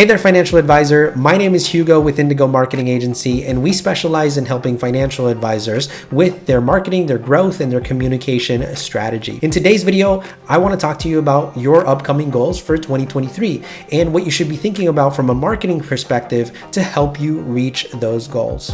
Hey there, financial advisor. My name is Hugo with Indigo Marketing Agency, and we specialize in helping financial advisors with their marketing, their growth, and their communication strategy. In today's video, I want to talk to you about your upcoming goals for 2023 and what you should be thinking about from a marketing perspective to help you reach those goals.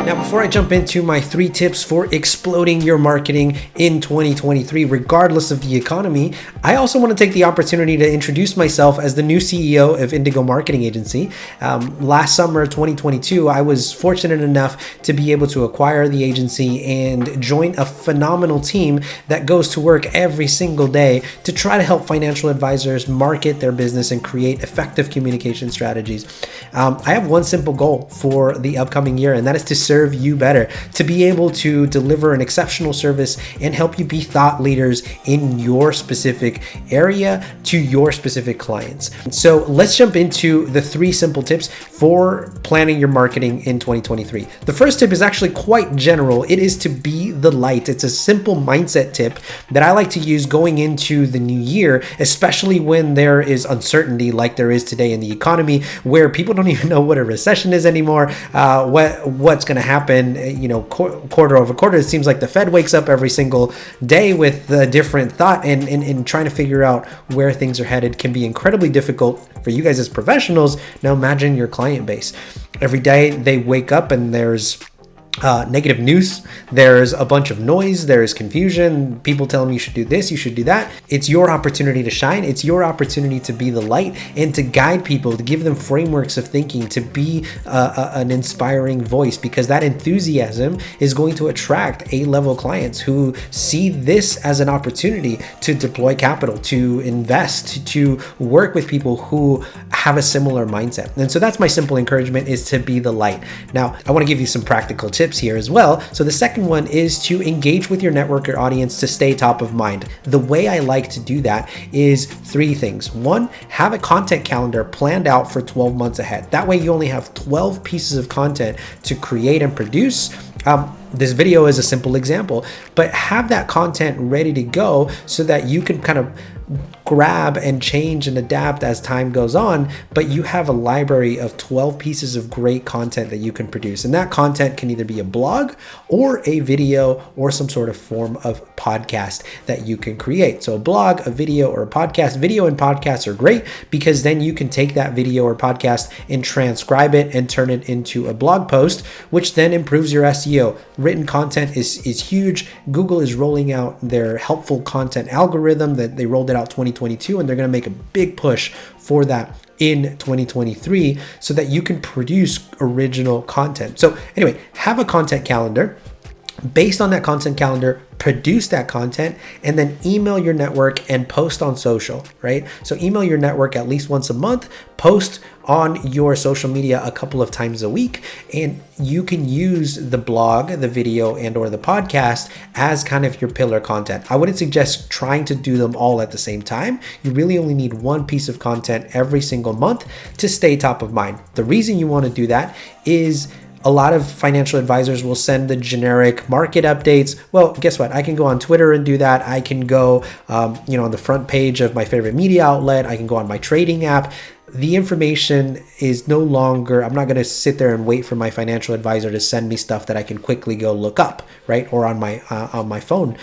Now, before I jump into my 3 tips for exploding your marketing in 2023, regardless of the economy, I also want to take the opportunity to introduce myself as the new CEO of Indigo Marketing Agency. Last summer, 2022, I was fortunate enough to be able to acquire the agency and join a phenomenal team that goes to work every single day to try to help financial advisors market their business and create effective communication strategies. I have one simple goal for the upcoming year, and that is to serve you better, to be able to deliver an exceptional service and help you be thought leaders in your specific area to your specific clients. So let's jump into the 3 simple tips for planning your marketing in 2023. The first tip is actually quite general. It is to be the light. It's a simple mindset tip that I like to use going into the new year, especially when there is uncertainty like there is today in the economy, where people don't even know what a recession is anymore, what's going to happen, quarter over quarter. It seems like the Fed wakes up every single day with a different thought, and trying to figure out where things are headed can be incredibly difficult for you guys as professionals. Now imagine your client base. Every day they wake up and there's negative news, there's a bunch of noise, there's confusion, people tell them you should do this, you should do that. It's your opportunity to shine. It's your opportunity to be the light and to guide people, to give them frameworks of thinking, to be an inspiring voice, because that enthusiasm is going to attract A-level clients who see this as an opportunity to deploy capital, to invest, to work with people who have a similar mindset. And so that's my simple encouragement, is to be the light. Now, I want to give you some practical tips here as well. So the second one is to engage with your network or audience to stay top of mind. The way I like to do that is 3 things. 1, have a content calendar planned out for 12 months ahead. That way you only have 12 pieces of content to create and produce. This video is a simple example, but have that content ready to go so that you can kind of grab and change and adapt as time goes on, but you have a library of 12 pieces of great content that you can produce. And that content can either be a blog or a video or some sort of form of podcast that you can create. So a blog, a video, or a podcast. Video and podcasts are great because then you can take that video or podcast and transcribe it and turn it into a blog post, which then improves your SEO. Written content is huge. Google is rolling out their helpful content algorithm that they rolled it out 2022, and they're going to make a big push for that in 2023 so that you can produce original content. So anyway, have a content calendar. Based on that content calendar, produce that content, and then email your network and post on social, right? So email your network at least once a month, post on your social media a couple of times a week, and you can use the blog, the video, and or the podcast as kind of your pillar content. I wouldn't suggest trying to do them all at the same time. You really only need 1 piece of content every single month to stay top of mind. The reason you want to do that is a lot of financial advisors will send the generic market updates. Well, guess what? I can go on Twitter and do that. I can go, on the front page of my favorite media outlet. I can go on my trading app. The information is no longer, I'm not going to sit there and wait for my financial advisor to send me stuff that I can quickly go look up, right? Or on my phone.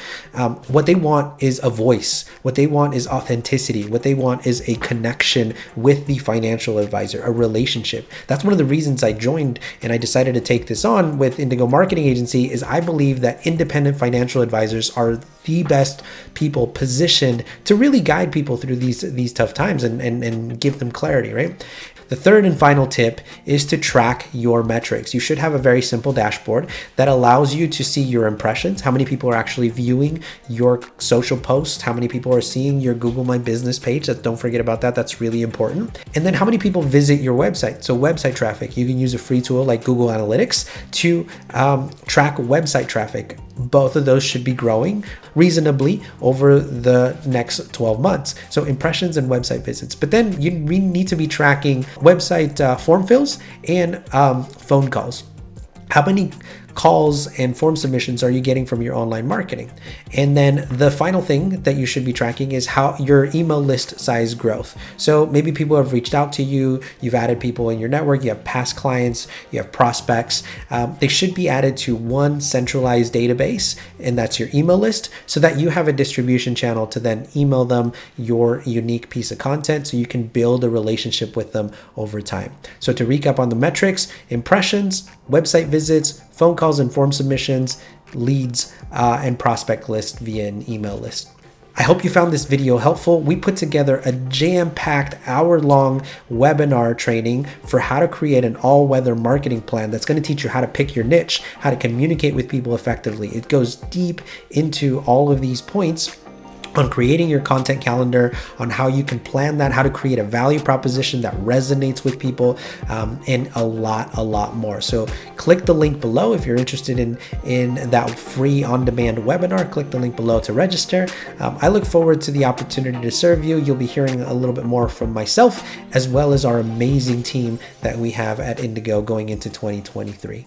What they want is a voice. What they want is authenticity. What they want is a connection with the financial advisor, a relationship. That's one of the reasons I joined and I decided to take this on with Indigo Marketing Agency, is I believe that independent financial advisors are the best people positioned to really guide people through these tough times and give them clarity, right? The third and final tip is to track your metrics. You should have a very simple dashboard that allows you to see your impressions, how many people are actually viewing your social posts, how many people are seeing your Google My Business page. Don't forget about that. That's really important. And then how many people visit your website. So website traffic, you can use a free tool like Google Analytics to track website traffic. Both of those should be growing reasonably over the next 12 months. So impressions and website visits. But then you need to be tracking website form fills and phone calls. How many calls and form submissions are you getting from your online marketing? And then the final thing that you should be tracking is how your email list size growth. So maybe people have reached out to you, you've added people in your network, you have past clients, you have prospects. They should be added to one centralized database, and that's your email list, so that you have a distribution channel to then email them your unique piece of content so you can build a relationship with them over time. So to recap on the metrics: impressions, website visits, phone calls and form submissions, leads, and prospect list via an email list. I hope you found this video helpful. We put together a jam-packed hour-long webinar training for how to create an all-weather marketing plan that's going to teach you how to pick your niche, how to communicate with people effectively. It goes deep into all of these points on creating your content calendar, on how you can plan that, how to create a value proposition that resonates with people, and a lot more. So click the link below if you're interested in that free on-demand webinar. Click the link below to register. I look forward to the opportunity to serve you. You'll be hearing a little bit more from myself, as well as our amazing team that we have at Indigo going into 2023.